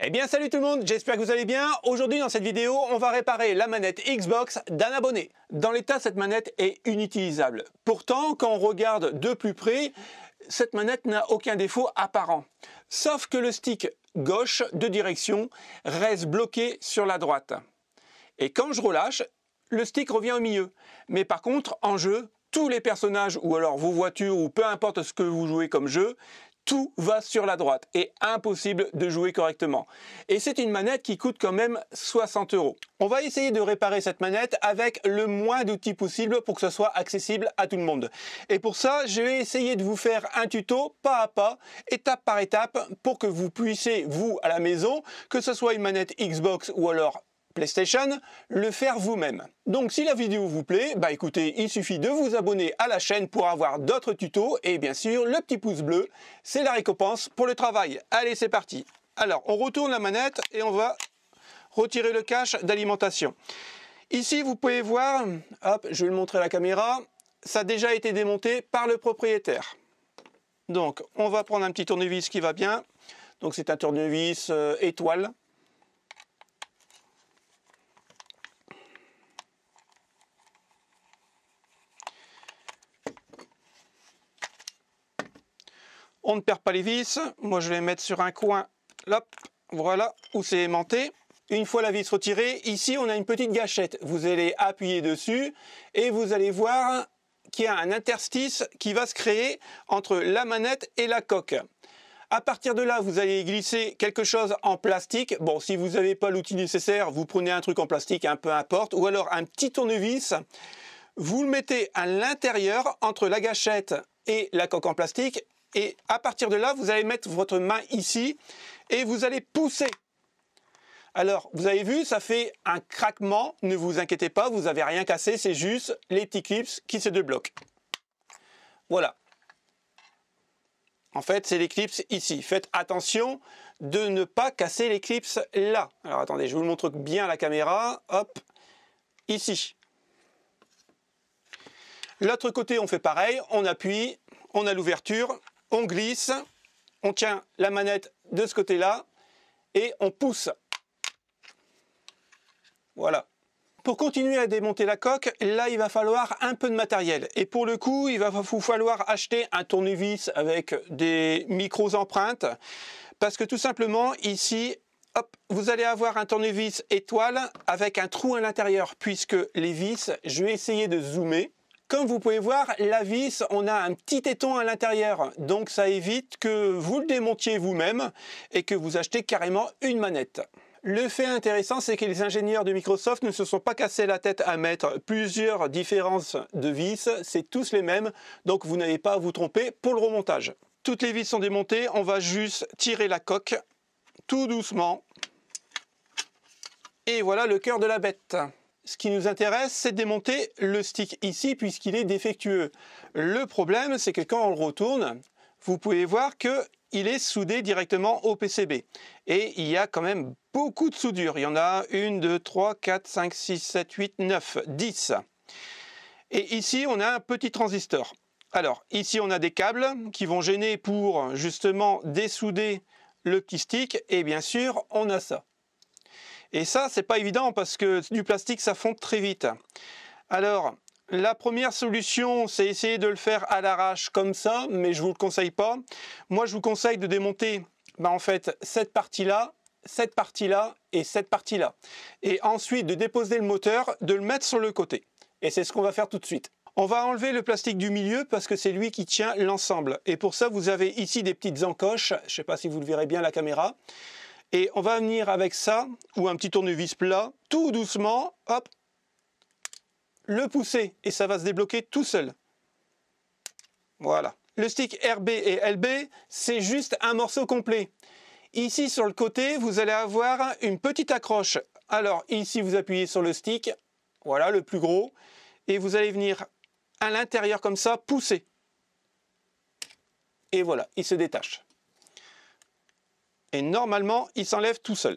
Eh bien salut tout le monde, j'espère que vous allez bien. Aujourd'hui dans cette vidéo, on va réparer la manette Xbox d'un abonné. Dans l'état, cette manette est inutilisable. Pourtant, quand on regarde de plus près, cette manette n'a aucun défaut apparent. Sauf que le stick gauche de direction reste bloqué sur la droite. Et quand je relâche, le stick revient au milieu. Mais par contre, en jeu, tous les personnages ou alors vos voitures ou peu importe ce que vous jouez comme jeu, tout va sur la droite et impossible de jouer correctement. Et c'est une manette qui coûte quand même 60 €. On va essayer de réparer cette manette avec le moins d'outils possible pour que ce soit accessible à tout le monde. Et pour ça, je vais essayer de vous faire un tuto pas à pas, étape par étape, pour que vous puissiez, vous, à la maison, que ce soit une manette Xbox ou alors PlayStation, le faire vous-même. Donc si la vidéo vous plaît, écoutez, il suffit de vous abonner à la chaîne pour avoir d'autres tutos et bien sûr le petit pouce bleu, c'est la récompense pour le travail. Allez, c'est parti. Alors on retourne la manette et on va retirer le cache d'alimentation. Ici vous pouvez voir, hop, je vais le montrer à la caméra, ça a déjà été démonté par le propriétaire. Donc on va prendre un petit tournevis qui va bien. Donc c'est un tournevis étoile. On ne perd pas les vis, moi je vais les mettre sur un coin, hop, voilà, où c'est aimanté. Une fois la vis retirée, ici on a une petite gâchette. Vous allez appuyer dessus et vous allez voir qu'il y a un interstice qui va se créer entre la manette et la coque. À partir de là, vous allez glisser quelque chose en plastique. Bon, si vous n'avez pas l'outil nécessaire, vous prenez un truc en plastique, peu importe, ou alors un petit tournevis. Vous le mettez à l'intérieur entre la gâchette et la coque en plastique. Et à partir de là, vous allez mettre votre main ici et vous allez pousser. Alors, vous avez vu, ça fait un craquement. Ne vous inquiétez pas, vous n'avez rien cassé. C'est juste les petits clips qui se débloquent. Voilà. En fait, c'est les clips ici. Faites attention de ne pas casser les clips là. Alors, attendez, je vous le montre bien à la caméra. Hop, ici. L'autre côté, on fait pareil. On appuie, on a l'ouverture. On glisse, on tient la manette de ce côté-là et on pousse. Voilà. Pour continuer à démonter la coque, là il va falloir un peu de matériel. Et pour le coup, il va vous falloir acheter un tournevis avec des micro-empreintes. Parce que tout simplement, ici, hop, vous allez avoir un tournevis étoile avec un trou à l'intérieur. Puisque les vis, je vais essayer de zoomer. Comme vous pouvez voir, la vis, on a un petit téton à l'intérieur. Donc ça évite que vous le démontiez vous-même et que vous achetez carrément une manette. Le fait intéressant, c'est que les ingénieurs de Microsoft ne se sont pas cassés la tête à mettre plusieurs différences de vis. C'est tous les mêmes, donc vous n'avez pas à vous tromper pour le remontage. Toutes les vis sont démontées, on va juste tirer la coque tout doucement. Et voilà le cœur de la bête. Ce qui nous intéresse, c'est de démonter le stick ici puisqu'il est défectueux. Le problème, c'est que quand on le retourne, vous pouvez voir qu'il est soudé directement au PCB. Et il y a quand même beaucoup de soudure. Il y en a 1, 2, 3, 4, 5, 6, 7, 8, 9, 10. Et ici, on a un petit transistor. Alors, ici, on a des câbles qui vont gêner pour justement dessouder le petit stick. Et bien sûr, on a ça. Et ça, c'est pas évident parce que du plastique, ça fond très vite. Alors, la première solution, c'est essayer de le faire à l'arrache comme ça, mais je vous le conseille pas. Moi, je vous conseille de démonter, en fait, cette partie-là et cette partie-là. Et ensuite, de déposer le moteur, de le mettre sur le côté. Et c'est ce qu'on va faire tout de suite. On va enlever le plastique du milieu parce que c'est lui qui tient l'ensemble. Et pour ça, vous avez ici des petites encoches. Je ne sais pas si vous le verrez bien à la caméra. Et on va venir avec ça, ou un petit tournevis plat, tout doucement, hop, le pousser, et ça va se débloquer tout seul. Voilà. Le stick RB et LB, c'est juste un morceau complet. Ici, sur le côté, vous allez avoir une petite accroche. Alors, ici, vous appuyez sur le stick, voilà, le plus gros, et vous allez venir à l'intérieur comme ça, pousser. Et voilà, il se détache. Et normalement, il s'enlève tout seul.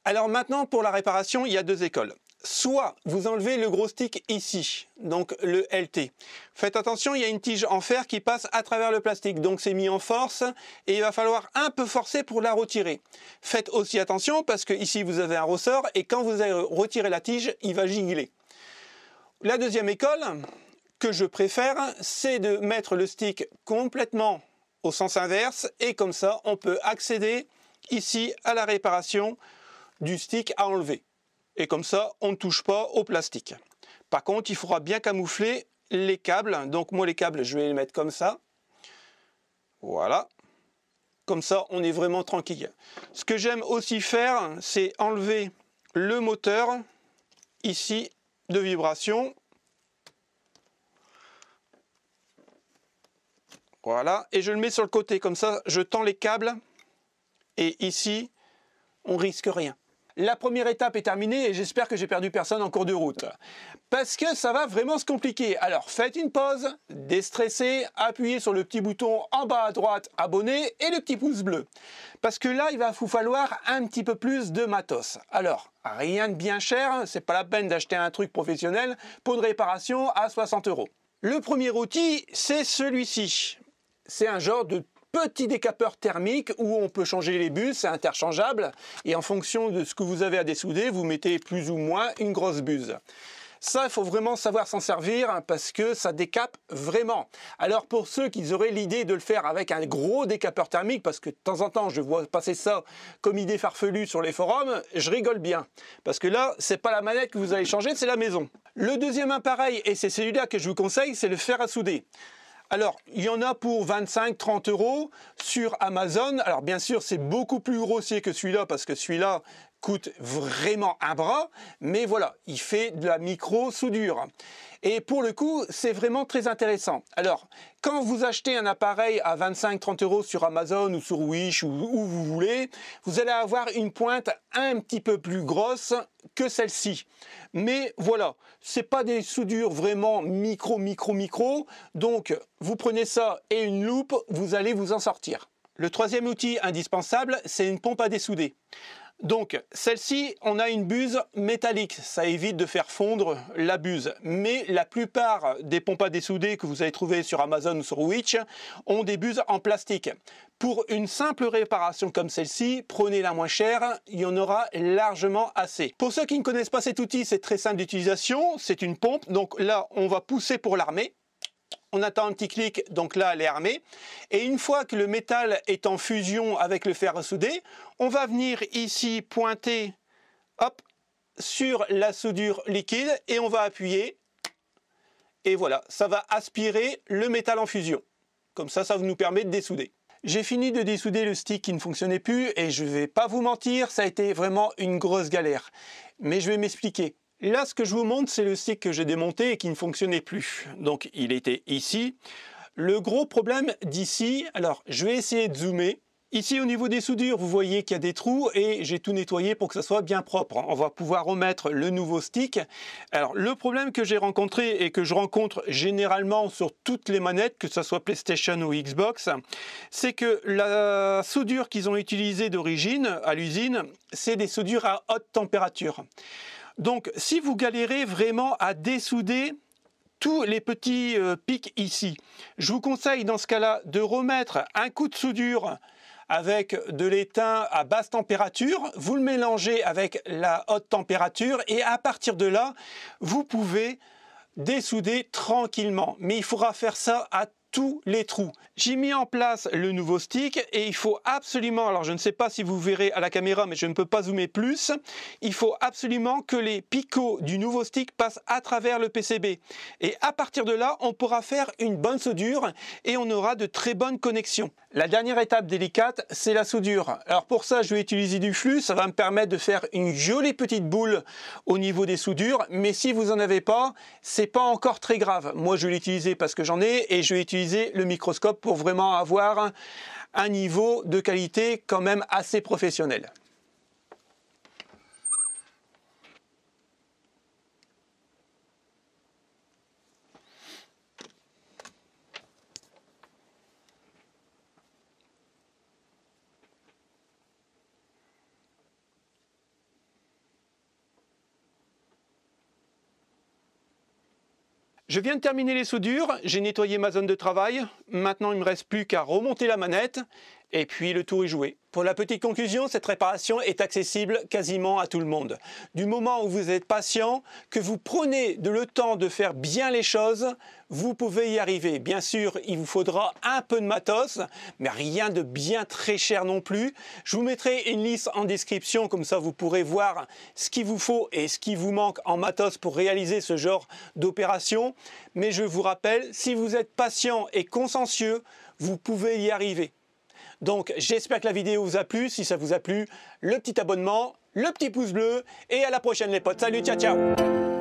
Alors maintenant, pour la réparation, il y a deux écoles. soit vous enlevez le gros stick ici, donc le LT. Faites attention, il y a une tige en fer qui passe à travers le plastique, donc c'est mis en force et il va falloir un peu forcer pour la retirer. Faites aussi attention parce que ici vous avez un ressort et quand vous allez retirer la tige, il va giguler. La deuxième école que je préfère, c'est de mettre le stick complètement au sens inverse et comme ça on peut accéder ici à la réparation du stick à enlever. Et comme ça, on ne touche pas au plastique. Par contre, il faudra bien camoufler les câbles. Donc moi, les câbles, je vais les mettre comme ça. Voilà. Comme ça, on est vraiment tranquille. Ce que j'aime aussi faire, c'est enlever le moteur, ici, de vibration. Voilà. Et je le mets sur le côté. Comme ça, je tends les câbles. Et ici, on risque rien. La première étape est terminée et j'espère que j'ai perdu personne en cours de route. Parce que ça va vraiment se compliquer. Alors faites une pause, déstressez, appuyez sur le petit bouton en bas à droite, abonner et le petit pouce bleu. Parce que là, il va vous falloir un petit peu plus de matos. Alors, rien de bien cher, c'est pas la peine d'acheter un truc professionnel pour une réparation à 60 €. Le premier outil, c'est celui-ci. C'est un genre de petit décapeur thermique où on peut changer les buses, c'est interchangeable et en fonction de ce que vous avez à dessouder, vous mettez plus ou moins une grosse buse. Ça, il faut vraiment savoir s'en servir parce que ça décape vraiment. Alors pour ceux qui auraient l'idée de le faire avec un gros décapeur thermique, parce que de temps en temps je vois passer ça comme idée farfelue sur les forums, je rigole bien. Parce que là, c'est pas la manette que vous allez changer, c'est la maison. Le deuxième appareil, et c'est celui-là que je vous conseille, c'est le fer à souder. Alors, il y en a pour 25-30 € sur Amazon. Alors, bien sûr, c'est beaucoup plus grossier que celui-là parce que celui-là coûte vraiment un bras. Mais voilà, il fait de la micro-soudure. Et pour le coup, c'est vraiment très intéressant. Alors, quand vous achetez un appareil à 25-30 € sur Amazon ou sur Wish ou où vous voulez, vous allez avoir une pointe un petit peu plus grosse que celle-ci. Mais voilà, c'est pas des soudures vraiment micro. Donc, vous prenez ça et une loupe, vous allez vous en sortir. Le troisième outil indispensable, c'est une pompe à dessouder. Donc, celle-ci, on a une buse métallique, ça évite de faire fondre la buse. Mais la plupart des pompes à dessouder que vous allez trouver sur Amazon ou sur Wish ont des buses en plastique. Pour une simple réparation comme celle-ci, prenez la moins chère, il y en aura largement assez. Pour ceux qui ne connaissent pas cet outil, c'est très simple d'utilisation, c'est une pompe. Donc là, on va pousser pour l'armer. On attend un petit clic, donc là elle est armée. Et une fois que le métal est en fusion avec le fer à souder, on va venir ici pointer hop, sur la soudure liquide et on va appuyer. Et voilà, ça va aspirer le métal en fusion. Comme ça nous permet de dessouder. J'ai fini de dessouder le stick qui ne fonctionnait plus et je ne vais pas vous mentir, ça a été vraiment une grosse galère. Mais je vais m'expliquer. Là, ce que je vous montre, c'est le stick que j'ai démonté et qui ne fonctionnait plus. Donc, il était ici. Le gros problème d'ici, alors, je vais essayer de zoomer. Ici, au niveau des soudures, vous voyez qu'il y a des trous et j'ai tout nettoyé pour que ça soit bien propre. On va pouvoir remettre le nouveau stick. Alors, le problème que j'ai rencontré et que je rencontre généralement sur toutes les manettes, que ce soit PlayStation ou Xbox, c'est que la soudure qu'ils ont utilisée d'origine à l'usine, c'est des soudures à haute température. Donc, si vous galérez vraiment à dessouder tous les petits pics ici, je vous conseille dans ce cas-là de remettre un coup de soudure avec de l'étain à basse température, vous le mélangez avec la haute température et à partir de là, vous pouvez dessouder tranquillement. Mais il faudra faire ça à tous les trous. J'ai mis en place le nouveau stick et il faut absolument, alors je ne sais pas si vous verrez à la caméra mais je ne peux pas zoomer plus, il faut absolument que les picots du nouveau stick passent à travers le PCB et à partir de là on pourra faire une bonne soudure et on aura de très bonnes connexions. La dernière étape délicate, c'est la soudure. Alors pour ça je vais utiliser du flux, ça va me permettre de faire une jolie petite boule au niveau des soudures, mais si vous en avez pas, c'est pas encore très grave. Moi je vais l'utiliser parce que j'en ai et je vais utiliser le microscope pour vraiment avoir un niveau de qualité quand même assez professionnel. Je viens de terminer les soudures, j'ai nettoyé ma zone de travail. Maintenant, il ne me reste plus qu'à remonter la manette et puis le tour est joué. Pour la petite conclusion, cette réparation est accessible quasiment à tout le monde. Du moment où vous êtes patient, que vous prenez le temps de faire bien les choses, vous pouvez y arriver. Bien sûr, il vous faudra un peu de matos, mais rien de bien très cher non plus. Je vous mettrai une liste en description, comme ça vous pourrez voir ce qu'il vous faut et ce qui vous manque en matos pour réaliser ce genre d'opération. Mais je vous rappelle, si vous êtes patient et consciencieux, vous pouvez y arriver. Donc j'espère que la vidéo vous a plu. Si ça vous a plu, le petit abonnement, le petit pouce bleu et à la prochaine les potes. Salut, ciao ciao.